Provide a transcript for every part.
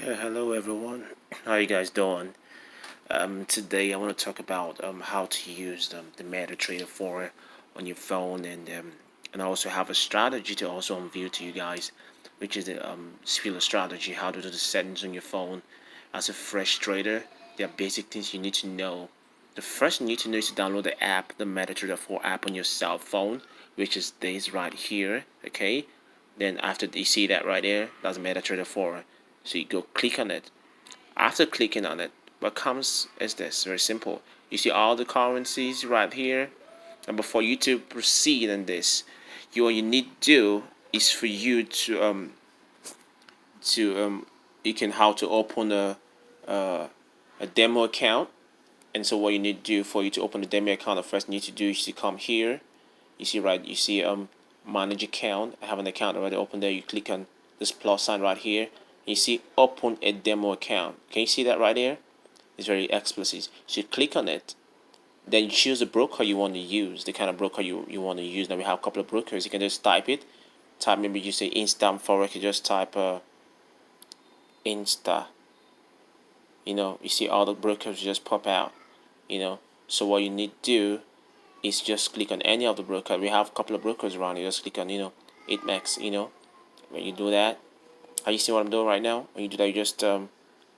Yeah, hello everyone. How you guys doing? Today I want to talk about how to use the metatrader 4 on your phone, and I also have a strategy to also unveil to you guys, which is the Spheler strategy, how to do the settings on your phone. As a fresh trader, there are basic things you need to know. The first you need to know is to download the app, the metatrader 4 app on your cell phone, which is this right here. Okay, then after you see that right there, that's metatrader 4. So you go click on it. After clicking on it, what comes is this, very simple. You see all the currencies right here. And before you to proceed in this, what you need to do is for you to you can how to open a demo account. And so what you need to do for you to open the demo account, the first you need to do is to come here. You see right, you see manage account. I have an account already open there. You click on this plus sign right here. You see open a demo account. Can you see that right there? It's very explicit. So you click on it, then you choose the broker you want to use, the kind of broker you want to use. Now we have a couple of brokers. You can just type it. Type, maybe you say Insta Forex, you just type Insta. You see all the brokers just pop out. So what you need to do is just click on any of the broker. We have a couple of brokers around. You just click on it max. When you do that, are you see what I'm doing right now? When you do that, you just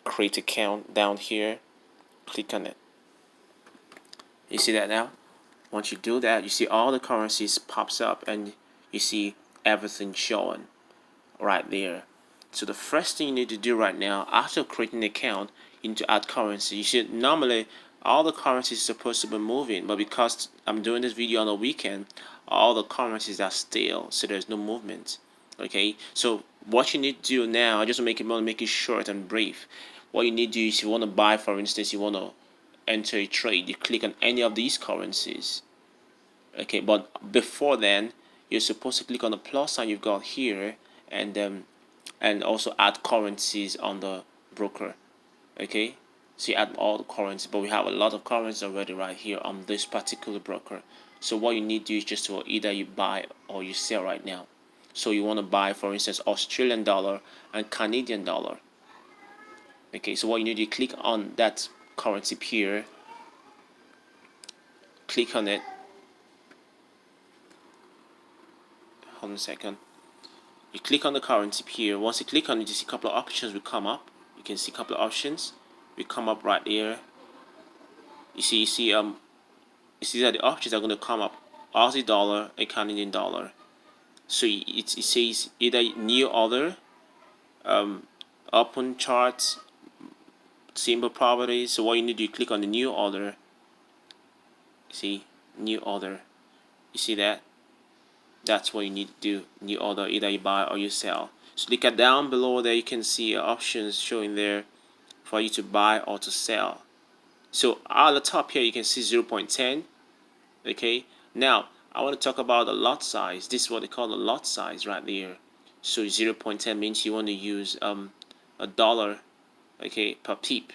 create account down here. Click on it. You see that now? Once you do that, you see all the currencies pops up and you see everything showing right there. So the first thing you need to do right now, after creating an account, you need to add currency. You see, normally all the currencies are supposed to be moving, but because I'm doing this video on a weekend, all the currencies are still, so there's no movement. Okay, so what you need to do now, I just want to make it short and brief. What you need to do is, you want to buy, for instance, you want to enter a trade, you click on any of these currencies. Okay, but before then, you're supposed to click on the plus sign you've got here, and also add currencies on the broker. Okay, so you add all the currencies, but we have a lot of currencies already right here on this particular broker. So what you need to do is just to either you buy or you sell right now. So you want to buy, for instance, Australian dollar and Canadian dollar. Okay, so what you need to do, click on that currency pair, click on it. Hold on a second. You click on the currency pair. Once you click on it, you see a couple of options will come up. You can see a couple of options will come up right here. You see that the options are going to come up: Aussie dollar and Canadian dollar. So it says either new order, open charts, symbol properties. So what you need to do, click on the new order. See, new order. You see that? That's what you need to do. New order, either you buy or you sell. So look at down below there, you can see options showing there for you to buy or to sell. So at the top here, you can see 0.10. Okay, now I want to talk about the lot size. This is what they call the lot size right there. So 0.10 means you want to use a dollar, okay, per peep.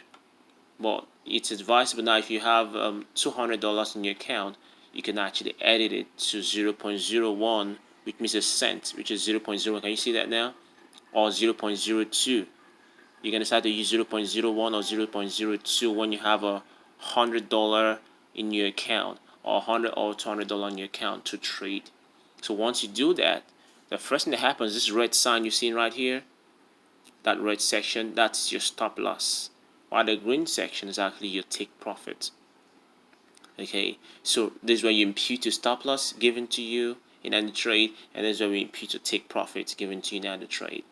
But it's advisable now, if you have $200 in your account, you can actually edit it to 0.01, which means a cent, which is 0.0. Can you see that now? Or 0.02. You can decide to use 0.01 or 0.02 when you have $100 in your account, or $100 or $200 in your account to trade. So once you do that, the first thing that happens, this red sign you're seeing right here, that red section, that's your stop loss, while the green section is actually your take profit. Okay, so this is where you impute your stop loss given to you in any trade, and this is where we impute your take profit given to you in any trade.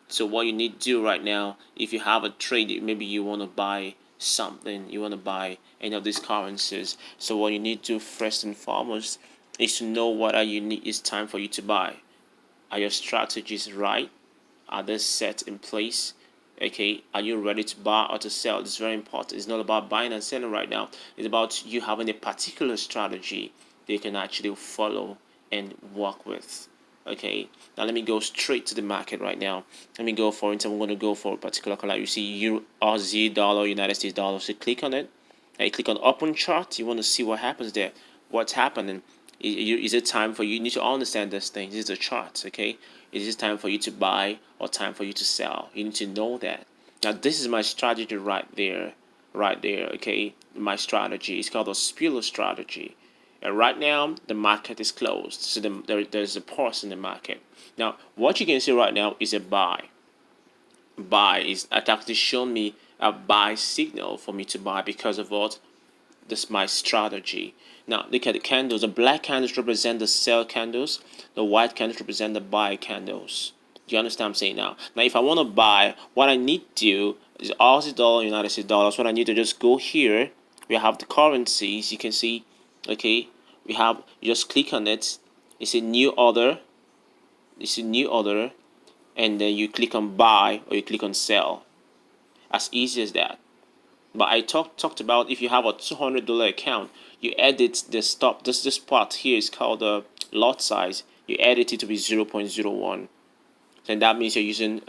So what you need to do right now, if you have a trade, maybe you want to buy something, you want to buy any of these currencies. So what you need to do first and foremost is to know what it's time for you to buy. Are your strategies right? Are they set in place? Okay, are you ready to buy or to sell? It's very important. It's not about buying and selling right now. It's about you having a particular strategy that you can actually follow and work with. Okay, now let me go straight to the market right now. Let me go, for instance, I'm going to go for a particular color. You see Euro, Aussie dollar, United States dollar. So click on it. And you click on open chart. You want to see what happens there. What's happening? Is it time for you? You need to understand this thing. This is a chart. Okay, is it time for you to buy or time for you to sell? You need to know that. Now this is my strategy right there, okay? My strategy is called a spiller strategy. And right now the market is closed, so there's a pause in the market. Now what you can see right now is a buy. Buy is actually showing me a buy signal for me to buy because of what? This is my strategy. Now look at the candles. The black candles represent the sell candles. The white candles represent the buy candles. Do you understand what I'm saying now? Now if I want to buy, what I need to do is Aussie dollar, United States dollars. What I need to just go here. We have the currencies. You can see, okay. We have, you just click on it. It's a new order. It's a new order, and then you click on buy or you click on sell. As easy as that. But I talked about if you have a $200 account, you edit the stop. This part here is called the lot size. You edit it to be 0.01. Then that means you're using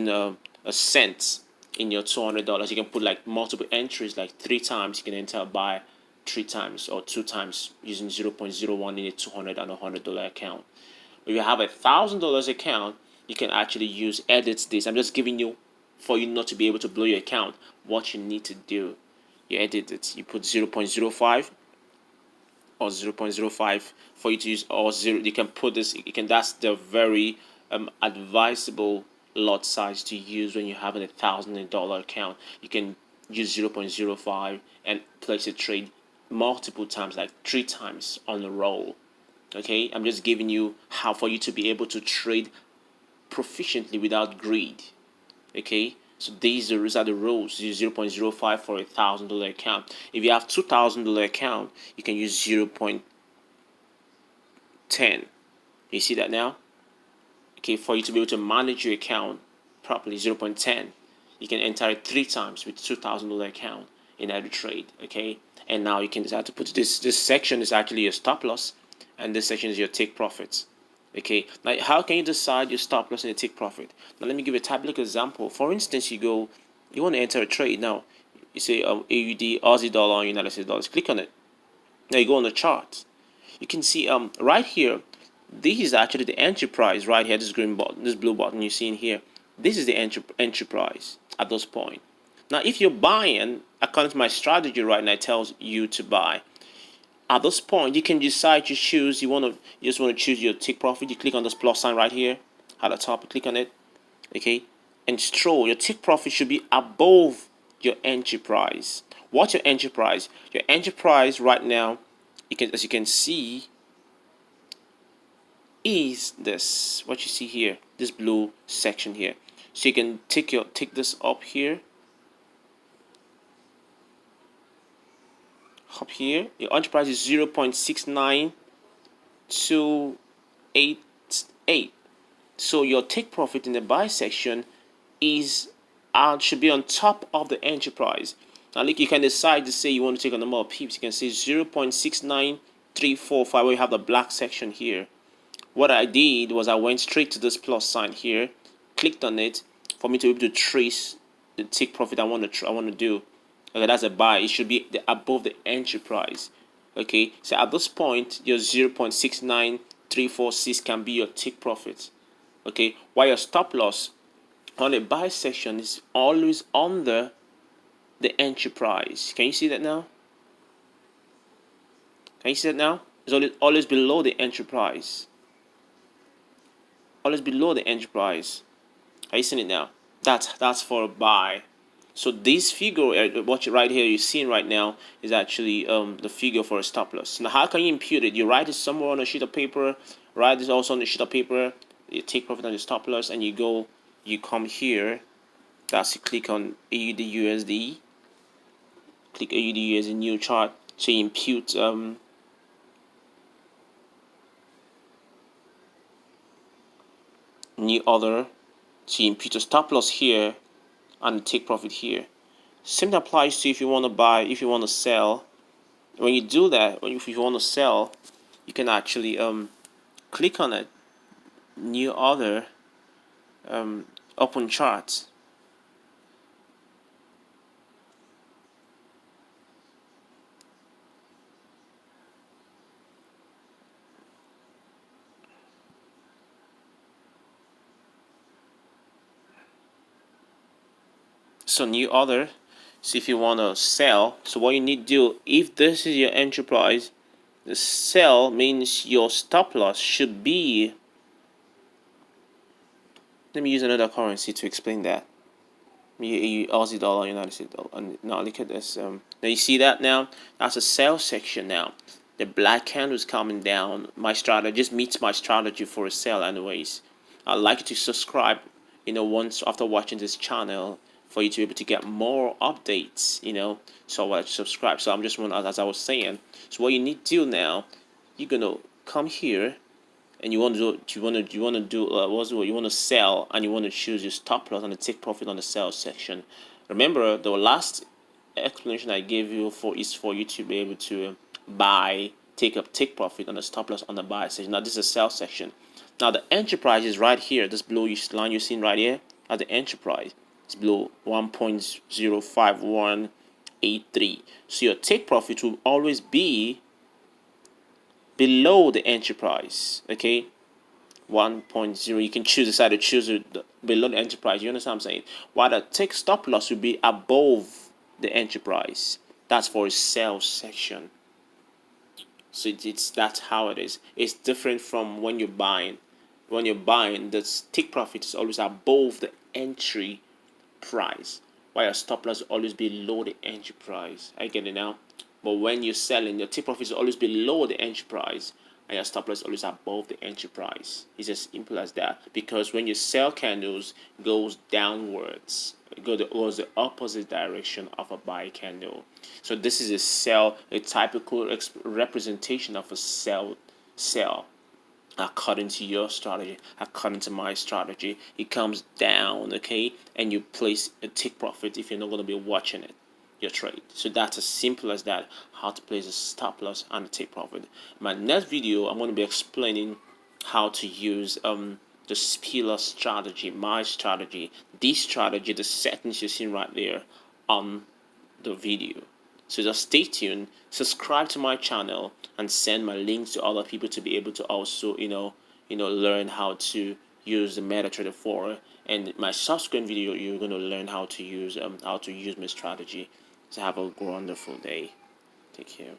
a cent in your $200. You can put like multiple entries, like 3 times. You can enter buy 3 times or 2 times using 0.01 in a $200 and $100 account. If you have $1,000 account, you can actually use edit this. I'm just giving you, for you not to be able to blow your account, what you need to do. You edit it. You put 0.05 or 0.05 for you to use, or 0. You can put this. You can. That's the very advisable lot size to use when you have a $1,000 account. You can use 0.05 and place a trade multiple times, like 3 times on a roll. Okay, I'm just giving you how for you to be able to trade proficiently without greed. Okay, so these are the rules. Use 0.05 for $1,000 account. If you have $2,000 account, you can use 0.10. You see that now? Okay, for you to be able to manage your account properly, 0.10. You can enter it 3 times with $2,000 account in every trade. Okay, and now you can decide to put this section is actually your stop loss, and this section is your take profits. Okay, now how can you decide your stop loss and your take profit? Now let me give you a typical example. For instance, you want to enter a trade. Now you say AUD, Aussie dollar, United States dollars. Click on it. Now you go on the chart. You can see right here, this is actually the entry price right here. This green button, this blue button you see in here. This is the entry price at this point. Now if you're buying, according to my strategy right now, it tells you to buy. At this point, you can decide to choose. You just want to choose your take profit. You click on this plus sign right here at the top. You click on it, okay, and stroll. Your take profit should be above your entry price. What's your entry price? Your entry price right now, as you can see, is this. What you see here, this blue section here. So you can take this up here. Up here, your entry price is 0.69288. So your take profit in the buy section should be on top of the entry price. Now, look, you can decide to say you want to take a number of pips. You can say 0.69345, where you have the black section here. What I did was I went straight to this plus sign here, clicked on it for me to be able to trace the take profit I want to do. Okay, that's a buy. It should be above the entry price. Okay, so at this point, your 0.69346 can be your take profit. Okay, while your stop loss on a buy section is always under the entry price. Can you see that now? Can you see that now? It's always below the entry price. Always below the entry price. Are you seeing it now? That's for a buy. So this figure, what you right here, you're seeing right now, is actually the figure for a stop loss. Now, how can you impute it? You write it somewhere on a sheet of paper. Write this also on a sheet of paper. You take profit on your stop loss, and you come here. That's you click on AUD USD. Click AUD USD new chart. So you impute new order. So you impute a stop loss here and take profit here. Same applies to if you want to buy, if you want to sell. When you do that, if you want to sell, you can actually click on it, new order, open chart. So new order. So if you want to sell, so what you need to do, if this is your enterprise, the sell means your stop loss should be, let me use another currency to explain that. Aussie dollar, United States dollar. And now look at this. Now you see that now? That's a sell section now. The black candle is coming down. My strategy just meets my strategy for a sell anyways. I'd like you to subscribe, once after watching this channel for you to be able to get more updates, So I subscribe. So I'm just one, as I was saying. So what you need to do now, you're gonna come here and you want to do you want to sell, and you want to choose your stop loss and the take profit on the sell section. Remember, the last explanation I gave you is for you to be able to buy, take profit on the stop loss on the buy section. Now this is a sell section. Now the enterprise is right here. This blue line you're seeing right here at the enterprise. It's below 1.05183. So your take profit will always be below the enterprise. Okay, 1.0. You can decide to choose it below the enterprise. You understand what I'm saying? While the take stop loss will be above the enterprise. That's for a sell section. So that's how it is. It's different from when you're buying. When you're buying, the take profit is always above the entry price, while your stop loss will always be below the entry price. I get it now. But when you're selling, your take profit is always below the entry price, and your stop loss is always above the entry price. It's as simple as that. Because when you sell candles, it goes downwards. It goes the opposite direction of a buy candle. So this is a typical representation of a sell. According to your strategy, according to my strategy, it comes down, okay, and you place a take profit if you're not going to be watching it, your trade. So that's as simple as that, how to place a stop loss and a take profit. In my next video, I'm going to be explaining how to use the Spiller strategy, my strategy, this strategy, the settings you're seeing right there on the video. So just stay tuned, subscribe to my channel, and send my links to other people to be able to also, learn how to use the MetaTrader 4. And my subsequent video, you're going to learn how to use my strategy. So have a wonderful day. Take care.